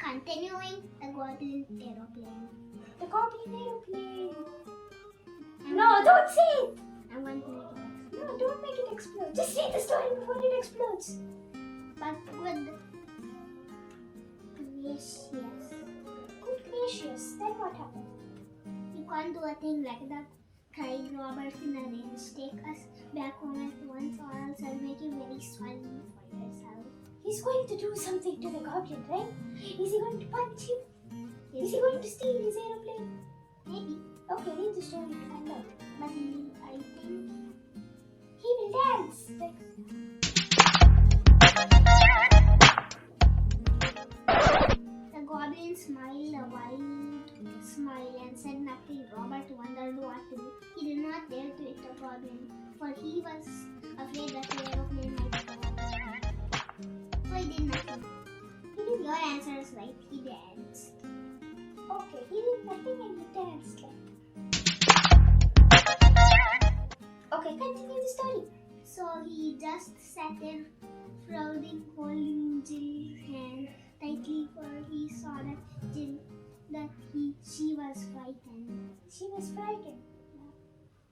Continuing the Goblin aeroplane. The Goblin aeroplane. No, don't say it. I'm going to make it explode. No, don't make it explode. Just say the story before it explodes. But good gracious. Good gracious. Then what happened? You can't do a thing like that. Cried Robert in a rage. Take us back home at once, or else I'll make you very sorry for yourself. He's going to do something to the Goblin, right? Is he going to punch him? Is he going to steal his aeroplane? Maybe. Okay, read the story to find out. But I think He will dance. Like... the Goblin smiled a wide smile and said nothing. Robert wondered what to do. He did not dare to hit the Goblin, for he was afraid that the aeroplane might fall. So he did nothing. Your answer is right. He danced. Okay, he did nothing and he danced. Okay, continue the story. So he just sat in, frowning, holding Jill's hand tightly, for he saw that she was frightened. She was frightened. Yeah.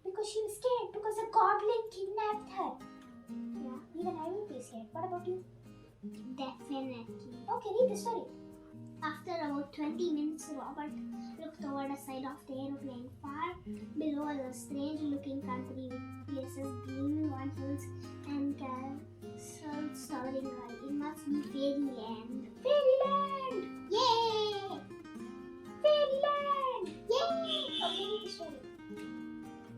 Because she was scared. Because a Goblin kidnapped her. Yeah, even I will be scared. What about you? Definitely. Okay, read the story. After about 20 minutes, Robert looked over the side of the aeroplane. Far below was a strange-looking country with places gleaming on hills and castles towering high. It must be fairyland. Fairyland! Yay! Fairyland! Yay! Okay, read the story.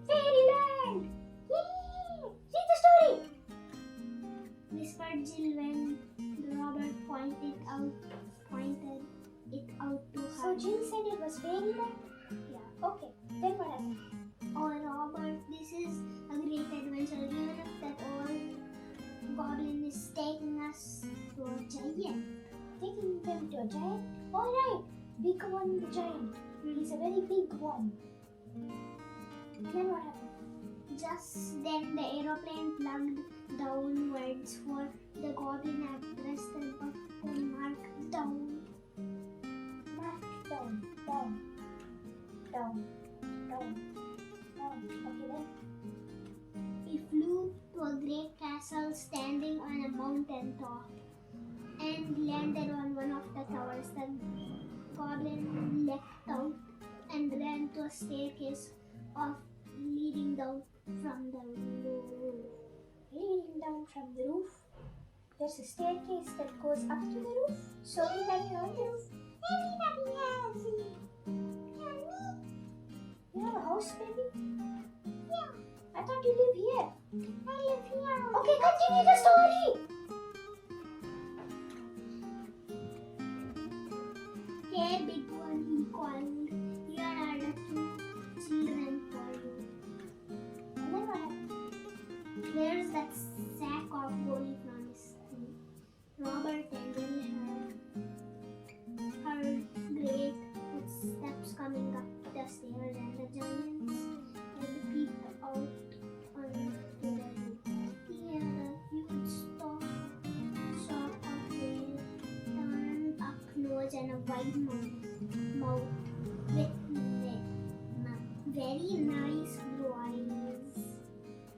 Fairyland! Yay! Read the story! Whispered Jill when Robert pointed it out to her. So Jill said it was fairyland? Yeah. Okay, then what happened? Oh, Robert, this is a great adventure. Even if that old goblin is taking us to a giant. Taking them to a giant? Alright, big one, the giant. He's a very big one. Then what happened? Just then the aeroplane plugged downwards, for the goblin had pressed the button marked down. Marked down, down, down, down, down. Okay then. He flew to a great castle standing on a mountain top and landed on one of the towers. The goblin leapt out and ran to a staircase leading down from the roof. Leading down from the roof. There's a staircase that goes up to the roof. So everybody on the roof. Everybody has it. Yeah, me. You have a house, baby? Yeah. I thought you live here. I live here. Okay, continue the story. Hey, big one, he called. Here are the two children for you. And then what happened? There's that sack of gold from his tree. Robert and Jill heard great footsteps coming up the stairs, and the giants had peeped out onto the roof. He had a huge shock of hair, turned up nose, and a wide mouth with very nice blue eyes.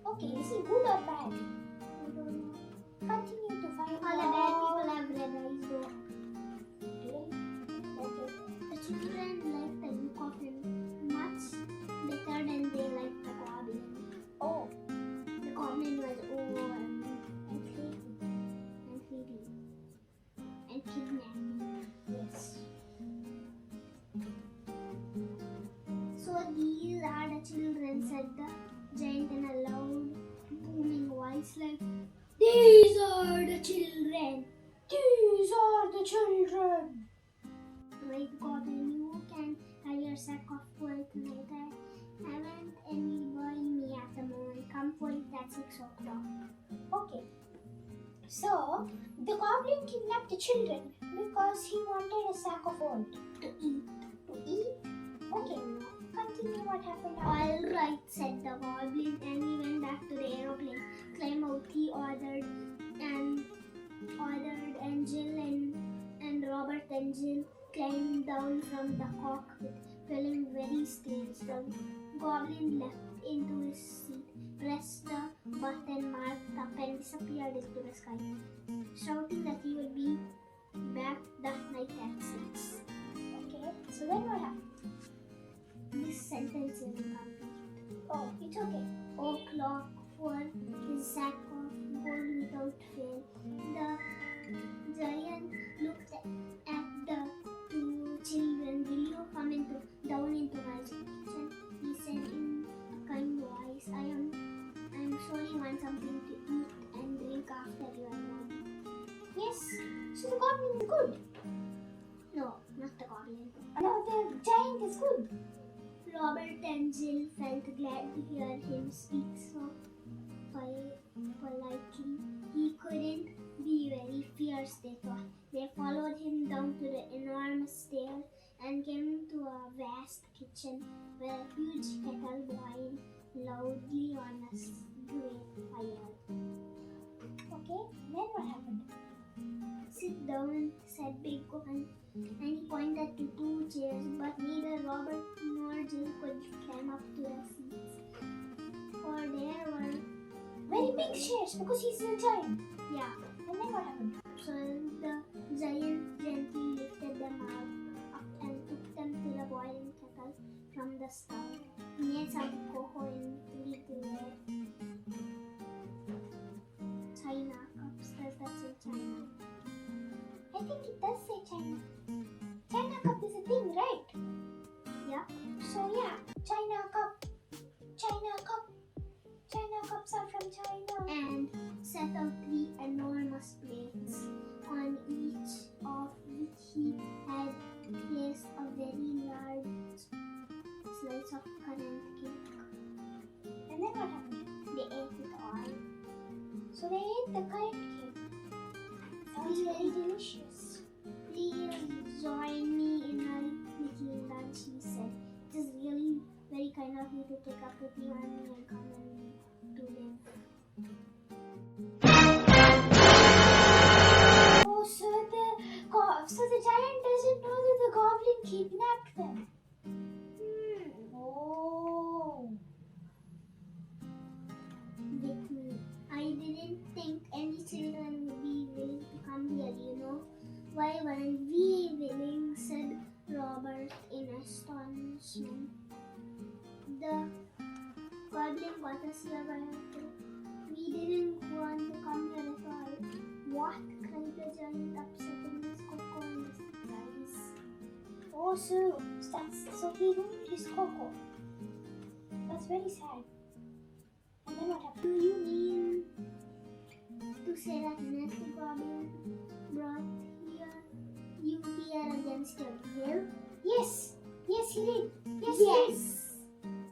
Okay, is he good or bad? I don't know. Continue to find All the bad people have red eyes though. Really? Okay. The children like the look of him much better than they like the goblin. Oh, The goblin was old and creepy and kidnapped. yes. So these are the children, said the giant in a loud, booming voice, like, these are the children. These are the children. Right, goblin, you can have your sack of gold tonight. I haven't any by me at the moment. Come for it at 6 o'clock. Okay. So, the goblin kidnapped the children because he wanted a sack of gold. To eat. To eat? Okay. Continue what happened now. All right, said the goblin, and he went back to the aeroplane. Climb out, he ordered, and Jill and Robert and Jill climbed down from the cockpit, feeling very strange. The Goblin leapt into his seat, pressed the button marked up, and disappeared into the sky, shouting that he would be back that night at 6. Okay, so then what happened? This sentence is incomplete. Oh, it's okay. O'clock for his sack of gold without fail. The giant looked at the two children. Will you come down into my kitchen? He said in a kind voice. I'm sure you want something to eat and drink after you are done. Yes, so the goblin is good. No, not the goblin. No, the giant is good. Robert and Jill felt glad to hear him speak so politely. He couldn't be very fierce, they thought. They followed him down to the enormous stairs and came to a vast kitchen where a huge kettle boiled loudly on a great fire. Okay, then what happened? Sit down, said Big One, and he pointed to 2 chairs, but neither Robert nor Jill could climb up to the seats, for there were Very big chairs because he's a giant. yeah. And then what happened? So the giant gently lifted them up and took them to the boiling kettle from the stove. He made some cocoa in 3 china cups. Does that say china? I think it does say China. China cup is a thing, right? Yeah. So yeah, China cup. China cup. China cups are from China. And set out 3 enormous plates, on each of which he had placed a very large slice of currant cake. And then what happened? They ate it all. So they ate the currant cake. Sounds very delicious. Please join me in a little lunch, he said. It is really very kind of you to take up with you and me and come and do live. Oh, so the giant doesn't know that the goblin kidnapped them. Oh. With me. I didn't think any children would be willing to come here, you know. Why weren't we willing? Said Robert in astonishment. The goblin got us here by accident. We didn't want to come here at all. What? Cried the giant, upsetting his cocoa in surprise. Oh, so he ruined his cocoa. That's very sad. And then what happened? Do you mean to say that nasty goblin brought you here against your will? Yes, he did. Yes, Yes,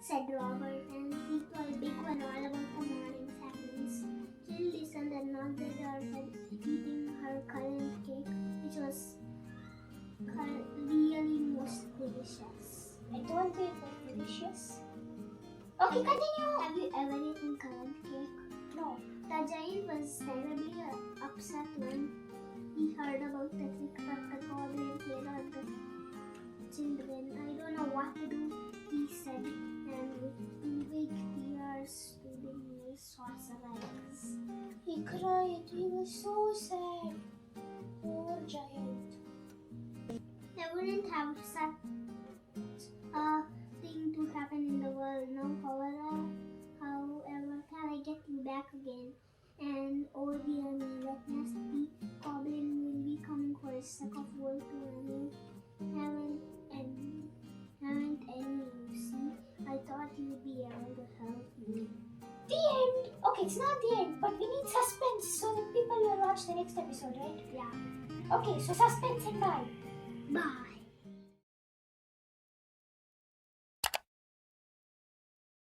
said Robert, and he told Big One all about the morning's happenings. Jill listened and nodded her head, eating her currant cake, which was really most delicious. I told you it was delicious. Okay, continue. Have you ever eaten currant cake? No. The giant was terribly upset when he heard about the trick that the goblin played on the children. I don't know what to do, he said, and with 2 big tears stood in his saucer eyes. He cried. He was so sad. Poor giant. I wouldn't have such a thing to happen in the world now. However, can I get you back again? And oh dear me, that nasty goblin will be coming for a sack of gold to me. Haven't any, you see. I thought you'd be able to help me. The end. Okay, it's not the end, but we need suspense so that people will watch the next episode, right? Yeah. Okay, so suspense and bye. Bye.